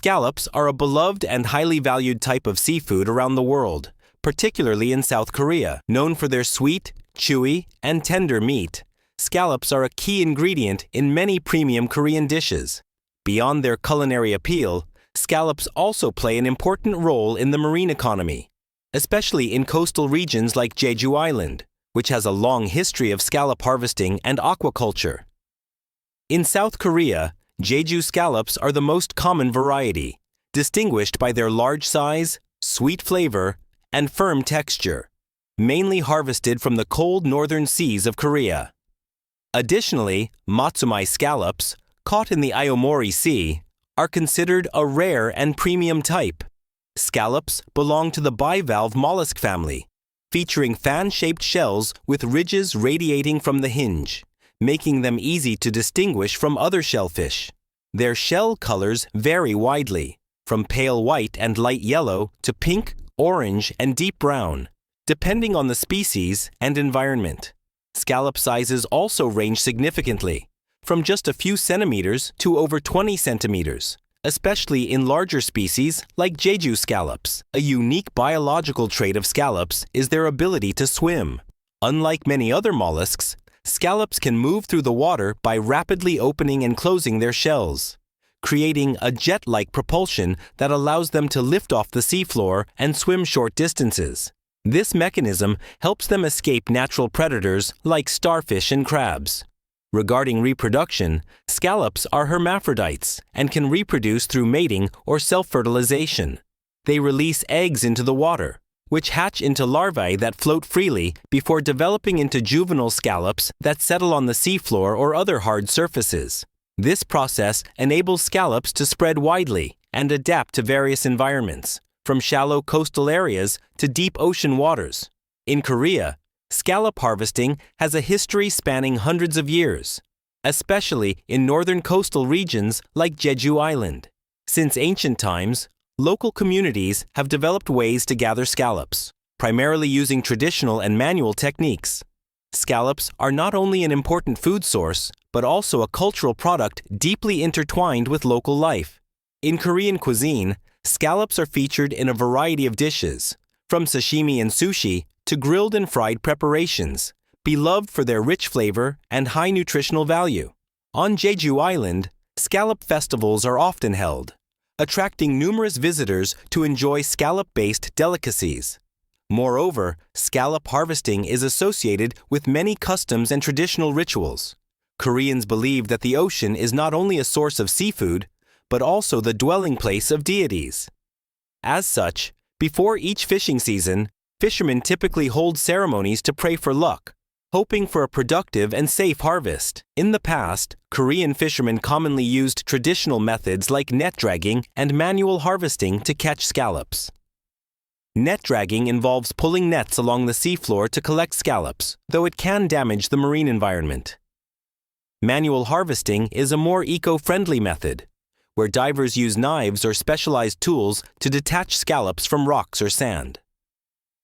Scallops are a beloved and highly valued type of seafood around the world, particularly in South Korea. Known for their sweet, chewy, and tender meat, scallops are a key ingredient in many premium Korean dishes. Beyond their culinary appeal, scallops also play an important role in the marine economy, especially in coastal regions like Jeju Island, which has a long history of scallop harvesting and aquaculture. In South Korea, Jeju scallops are the most common variety, distinguished by their large size, sweet flavor, and firm texture, mainly harvested from the cold northern seas of Korea. Additionally, Matsumai scallops, caught in the Aomori Sea, are considered a rare and premium type. Scallops belong to the bivalve mollusk family, featuring fan-shaped shells with ridges radiating from the hinge, making them easy to distinguish from other shellfish. Their shell colors vary widely, from pale white and light yellow to pink, orange, and deep brown, depending on the species and environment. Scallop sizes also range significantly, from just a few centimeters to over 20 centimeters, especially in larger species like Jeju scallops. A unique biological trait of scallops is their ability to swim. Unlike many other mollusks, scallops can move through the water by rapidly opening and closing their shells, creating a jet-like propulsion that allows them to lift off the seafloor and swim short distances. This mechanism helps them escape natural predators like starfish and crabs. Regarding reproduction, scallops are hermaphrodites and can reproduce through mating or self-fertilization. They release eggs into the water, which hatch into larvae that float freely before developing into juvenile scallops that settle on the seafloor or other hard surfaces. This process enables scallops to spread widely and adapt to various environments, from shallow coastal areas to deep ocean waters. In Korea, scallop harvesting has a history spanning hundreds of years, especially in northern coastal regions like Jeju Island. Since ancient times, local communities have developed ways to gather scallops, primarily using traditional and manual techniques. Scallops are not only an important food source, but also a cultural product deeply intertwined with local life. In Korean cuisine, scallops are featured in a variety of dishes, from sashimi and sushi to grilled and fried preparations, beloved for their rich flavor and high nutritional value. On Jeju Island, scallop festivals are often held, attracting numerous visitors to enjoy scallop-based delicacies. Moreover, scallop harvesting is associated with many customs and traditional rituals. Koreans believe that the ocean is not only a source of seafood, but also the dwelling place of deities. As such, before each fishing season, fishermen typically hold ceremonies to pray for luck, hoping for a productive and safe harvest. In the past, Korean fishermen commonly used traditional methods like net dragging and manual harvesting to catch scallops. Net dragging involves pulling nets along the seafloor to collect scallops, though it can damage the marine environment. Manual harvesting is a more eco-friendly method, where divers use knives or specialized tools to detach scallops from rocks or sand.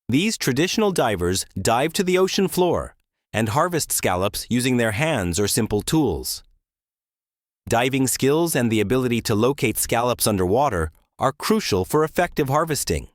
These traditional divers dive to the ocean floor and harvest scallops using their hands or simple tools. Diving skills and the ability to locate scallops underwater are crucial for effective harvesting.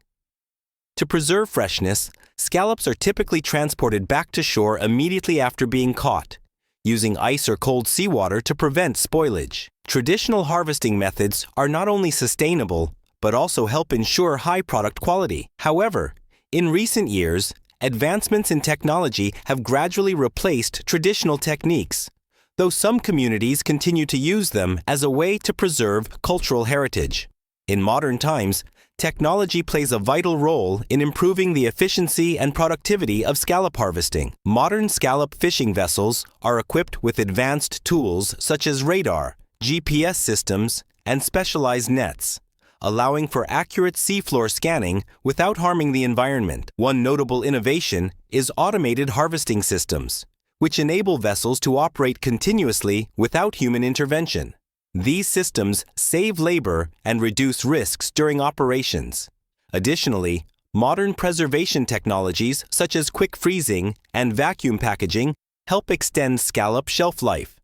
To preserve freshness, scallops are typically transported back to shore immediately after being caught, using ice or cold seawater to prevent spoilage. Traditional harvesting methods are not only sustainable, but also help ensure high product quality. However, in recent years, advancements in technology have gradually replaced traditional techniques, though some communities continue to use them as a way to preserve cultural heritage. In modern times, technology plays a vital role in improving the efficiency and productivity of scallop harvesting. Modern scallop fishing vessels are equipped with advanced tools such as radar, GPS systems, and specialized nets, allowing for accurate seafloor scanning without harming the environment. One notable innovation is automated harvesting systems, which enable vessels to operate continuously without human intervention. These systems save labor and reduce risks during operations. Additionally, modern preservation technologies such as quick freezing and vacuum packaging help extend scallop shelf life,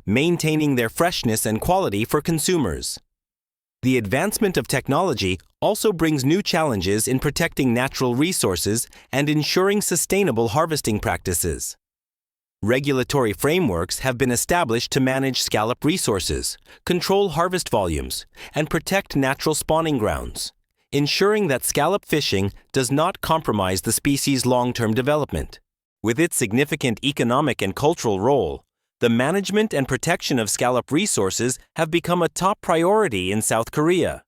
maintaining their freshness and quality for consumers. The advancement of technology also brings new challenges in protecting natural resources and ensuring sustainable harvesting practices. Regulatory frameworks have been established to manage scallop resources, control harvest volumes, and protect natural spawning grounds, ensuring that scallop fishing does not compromise the species' long-term development. With its significant economic and cultural role, the management and protection of scallop resources have become a top priority in South Korea.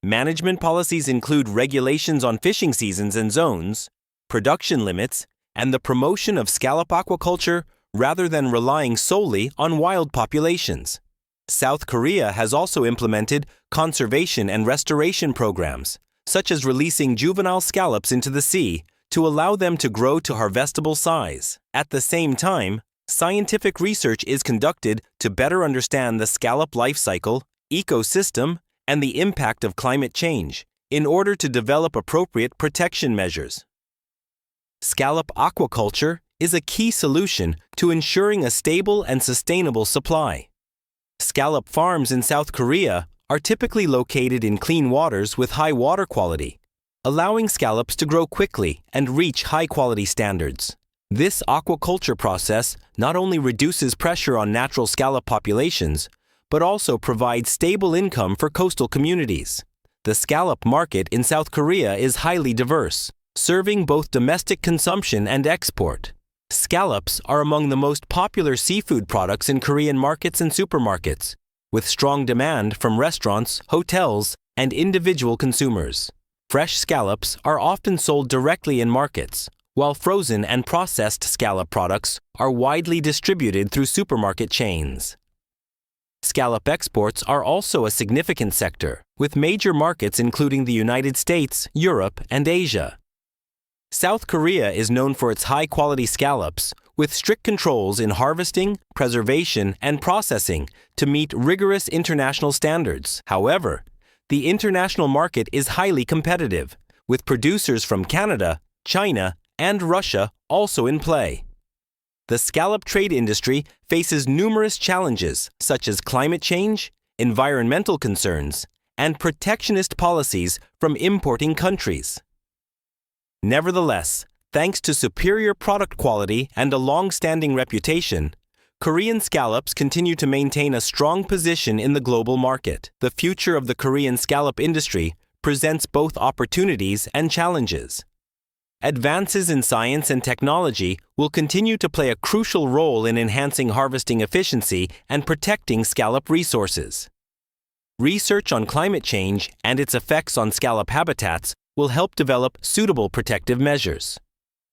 Management policies include regulations on fishing seasons and zones, production limits, and the promotion of scallop aquaculture rather than relying solely on wild populations. South Korea has also implemented conservation and restoration programs, such as releasing juvenile scallops into the sea to allow them to grow to harvestable size. At the same time, scientific research is conducted to better understand the scallop life cycle, ecosystem, and the impact of climate change in order to develop appropriate protection measures. Scallop aquaculture is a key solution to ensuring a stable and sustainable supply. Scallop farms in South Korea are typically located in clean waters with high water quality, allowing scallops to grow quickly and reach high-quality standards. This aquaculture process not only reduces pressure on natural scallop populations, but also provides stable income for coastal communities. The scallop market in South Korea is highly diverse, serving both domestic consumption and export. Scallops are among the most popular seafood products in Korean markets and supermarkets, with strong demand from restaurants, hotels, and individual consumers. Fresh scallops are often sold directly in markets, while frozen and processed scallop products are widely distributed through supermarket chains. Scallop exports are also a significant sector, with major markets including the United States, Europe, and Asia. South Korea is known for its high-quality scallops, with strict controls in harvesting, preservation, and processing to meet rigorous international standards. However, the international market is highly competitive, with producers from Canada, China, and Russia also in play. The scallop trade industry faces numerous challenges such as climate change, environmental concerns, and protectionist policies from importing countries. Nevertheless, thanks to superior product quality and a long-standing reputation, Korean scallops continue to maintain a strong position in the global market. The future of the Korean scallop industry presents both opportunities and challenges. Advances in science and technology will continue to play a crucial role in enhancing harvesting efficiency and protecting scallop resources. Research on climate change and its effects on scallop habitats will help develop suitable protective measures.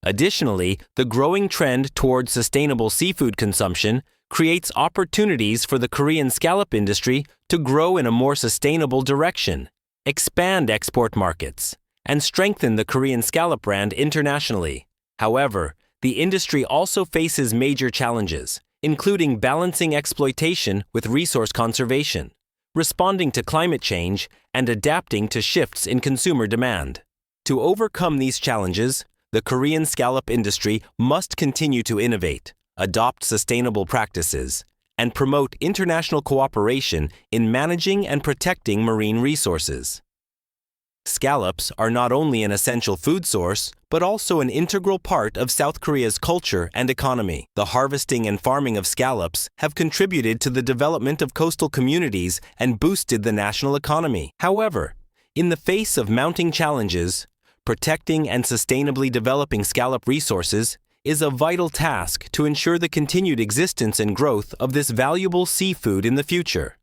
Additionally, the growing trend towards sustainable seafood consumption creates opportunities for the Korean scallop industry to grow in a more sustainable direction, expand export markets, and strengthen the Korean scallop brand internationally. However, the industry also faces major challenges, including balancing exploitation with resource conservation, responding to climate change, and adapting to shifts in consumer demand. To overcome these challenges, the Korean scallop industry must continue to innovate, adopt sustainable practices, and promote international cooperation in managing and protecting marine resources. Scallops are not only an essential food source, but also an integral part of South Korea's culture and economy. The harvesting and farming of scallops have contributed to the development of coastal communities and boosted the national economy. However, in the face of mounting challenges, protecting and sustainably developing scallop resources is a vital task to ensure the continued existence and growth of this valuable seafood in the future.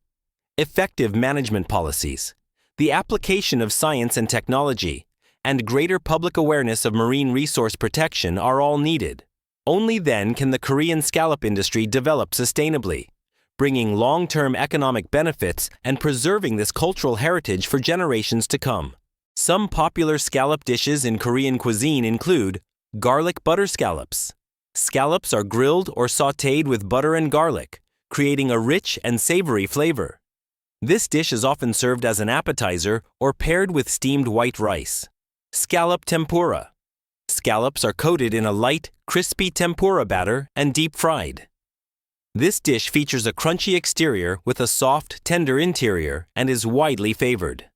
Effective management policies, the application of science and technology, and greater public awareness of marine resource protection are all needed. Only then can the Korean scallop industry develop sustainably, bringing long-term economic benefits and preserving this cultural heritage for generations to come. Some popular scallop dishes in Korean cuisine include garlic butter scallops. Scallops are grilled or sautéed with butter and garlic, creating a rich and savory flavor. This dish is often served as an appetizer or paired with steamed white rice. Scallop tempura. Scallops are coated in a light, crispy tempura batter and deep fried. This dish features a crunchy exterior with a soft, tender interior and is widely favored.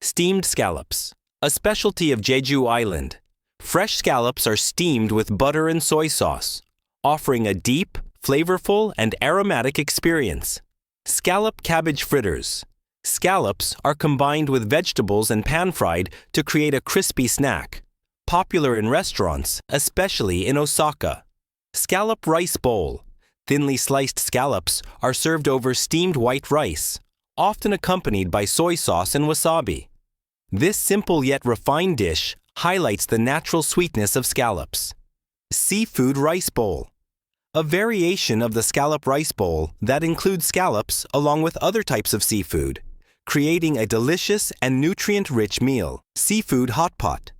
Steamed scallops, a specialty of Jeju Island. Fresh scallops are steamed with butter and soy sauce, offering a deep, flavorful, and aromatic experience. Scallop cabbage fritters. Scallops are combined with vegetables and pan-fried to create a crispy snack, popular in restaurants, especially in Osaka. Scallop rice bowl. Thinly sliced scallops are served over steamed white rice, often accompanied by soy sauce and wasabi. This simple yet refined dish highlights the natural sweetness of scallops. Seafood rice bowl. A variation of the scallop rice bowl that includes scallops along with other types of seafood, creating a delicious and nutrient-rich meal. Seafood hot pot.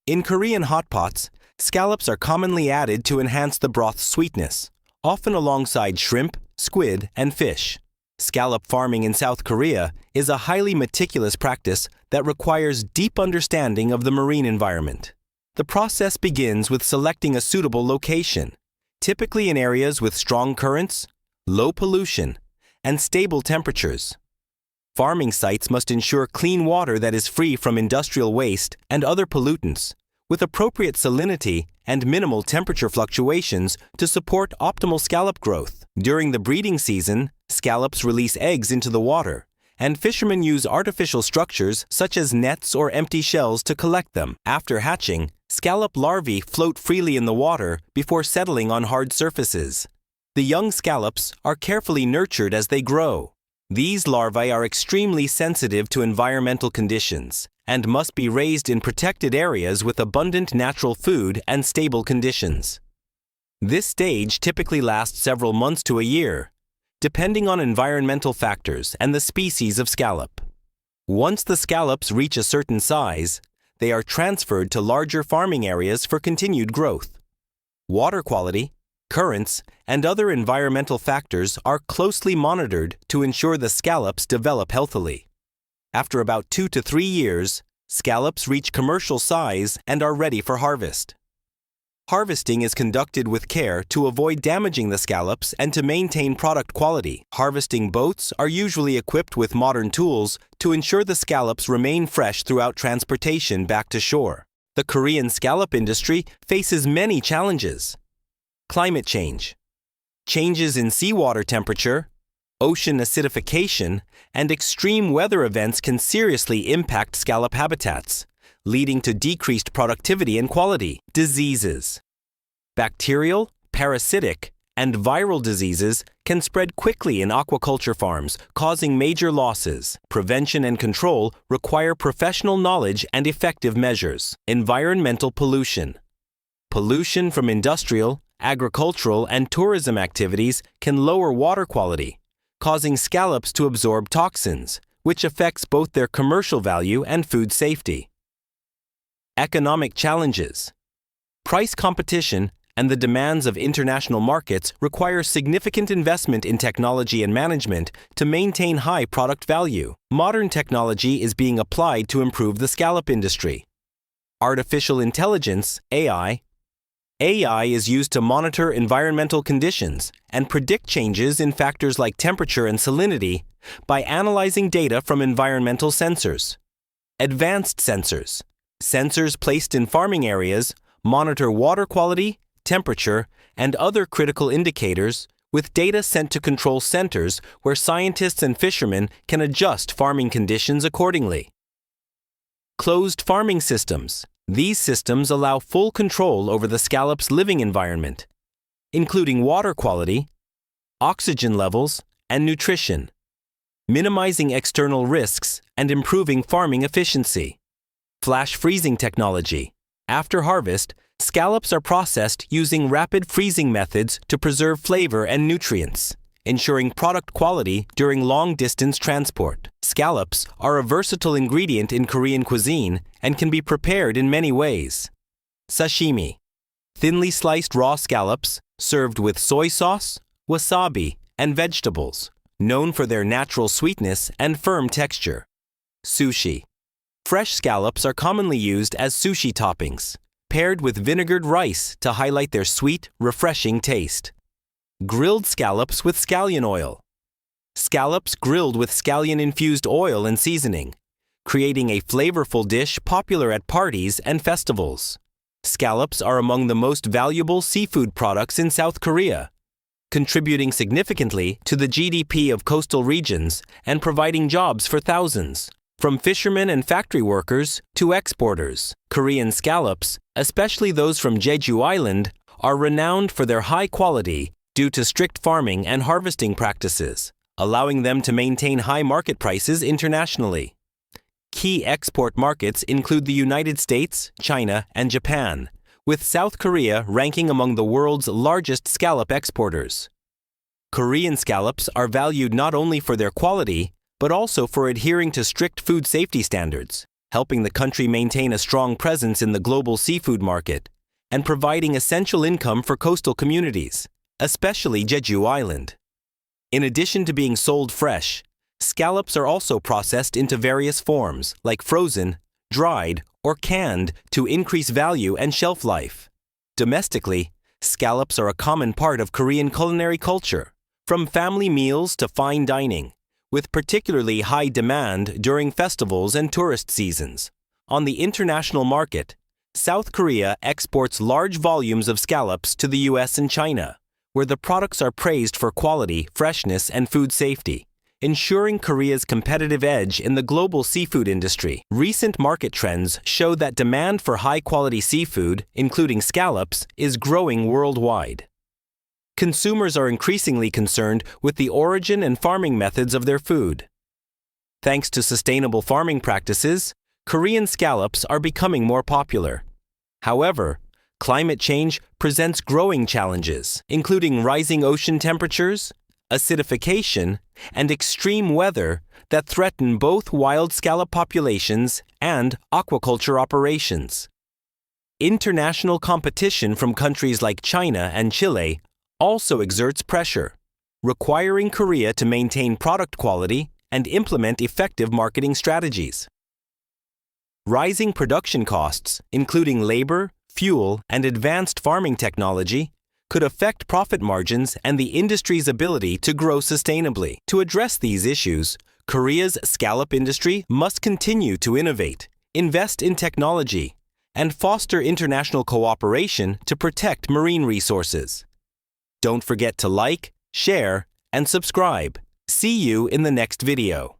In Korean hot pots, scallops are commonly added to enhance the broth's sweetness, often alongside shrimp, squid, and fish. Scallop farming in South Korea is a highly meticulous practice that requires deep understanding of the marine environment. The process begins with selecting a suitable location, typically in areas with strong currents, low pollution, and stable temperatures. Farming sites must ensure clean water that is free from industrial waste and other pollutants, with appropriate salinity and minimal temperature fluctuations to support optimal scallop growth. During the breeding season, scallops release eggs into the water, and fishermen use artificial structures such as nets or empty shells to collect them. After hatching, scallop larvae float freely in the water before settling on hard surfaces. The young scallops are carefully nurtured as they grow. These larvae are extremely sensitive to environmental conditions and must be raised in protected areas with abundant natural food and stable conditions. This stage typically lasts several months to a year, depending on environmental factors and the species of scallop. Once the scallops reach a certain size, they are transferred to larger farming areas for continued growth. Water quality, currents, and other environmental factors are closely monitored to ensure the scallops develop healthily. After about 2 to 3 years, scallops reach commercial size and are ready for harvest. Harvesting is conducted with care to avoid damaging the scallops and to maintain product quality. Harvesting boats are usually equipped with modern tools to ensure the scallops remain fresh throughout transportation back to shore. The Korean scallop industry faces many challenges. Climate change. Changes in seawater temperature, ocean acidification, and extreme weather events can seriously impact scallop habitats, leading to decreased productivity and quality. Diseases. Bacterial, parasitic, and viral diseases can spread quickly in aquaculture farms, causing major losses. Prevention and control require professional knowledge and effective measures. Environmental pollution. Pollution from industrial, agricultural, and tourism activities can lower water quality, causing scallops to absorb toxins, which affects both their commercial value and food safety. Economic challenges. Price competition and the demands of international markets require significant investment in technology and management to maintain high product value. Modern technology is being applied to improve the scallop industry. Artificial intelligence, AI. AI is used to monitor environmental conditions and predict changes in factors like temperature and salinity by analyzing data from environmental sensors. Advanced sensors. Sensors placed in farming areas monitor water quality, temperature, and other critical indicators, with data sent to control centers where scientists and fishermen can adjust farming conditions accordingly. Closed farming systems. These systems allow full control over the scallop's living environment, including water quality, oxygen levels, and nutrition, minimizing external risks and improving farming efficiency. Flash freezing technology. After harvest, scallops are processed using rapid freezing methods to preserve flavor and nutrients, ensuring product quality during long-distance transport. Scallops are a versatile ingredient in Korean cuisine and can be prepared in many ways. Sashimi. Thinly sliced raw scallops served with soy sauce, wasabi, and vegetables, known for their natural sweetness and firm texture. Sushi. Fresh scallops are commonly used as sushi toppings, paired with vinegared rice to highlight their sweet, refreshing taste. Grilled scallops with scallion oil. Scallops grilled with scallion-infused oil and seasoning, creating a flavorful dish popular at parties and festivals. Scallops are among the most valuable seafood products in South Korea, contributing significantly to the GDP of coastal regions and providing jobs for thousands. From fishermen and factory workers to exporters, Korean scallops, especially those from Jeju Island, are renowned for their high quality due to strict farming and harvesting practices, allowing them to maintain high market prices internationally. Key export markets include the United States, China, and Japan, with South Korea ranking among the world's largest scallop exporters. Korean scallops are valued not only for their quality, but also for adhering to strict food safety standards, helping the country maintain a strong presence in the global seafood market, and providing essential income for coastal communities, especially Jeju Island. In addition to being sold fresh, scallops are also processed into various forms, like frozen, dried, or canned to increase value and shelf life. Domestically, scallops are a common part of Korean culinary culture, from family meals to fine dining, with particularly high demand during festivals and tourist seasons. On the international market, South Korea exports large volumes of scallops to the US and China, where the products are praised for quality, freshness, and food safety, ensuring Korea's competitive edge in the global seafood industry. Recent market trends show that demand for high-quality seafood, including scallops, is growing worldwide. Consumers are increasingly concerned with the origin and farming methods of their food. Thanks to sustainable farming practices, Korean scallops are becoming more popular. However, climate change presents growing challenges, including rising ocean temperatures, acidification, and extreme weather that threaten both wild scallop populations and aquaculture operations. International competition from countries like China and Chile also exerts pressure, requiring Korea to maintain product quality and implement effective marketing strategies. Rising production costs, including labor, fuel, and advanced farming technology, could affect profit margins and the industry's ability to grow sustainably. To address these issues, Korea's scallop industry must continue to innovate, invest in technology, and foster international cooperation to protect marine resources. Don't forget to like, share, and subscribe. See you in the next video.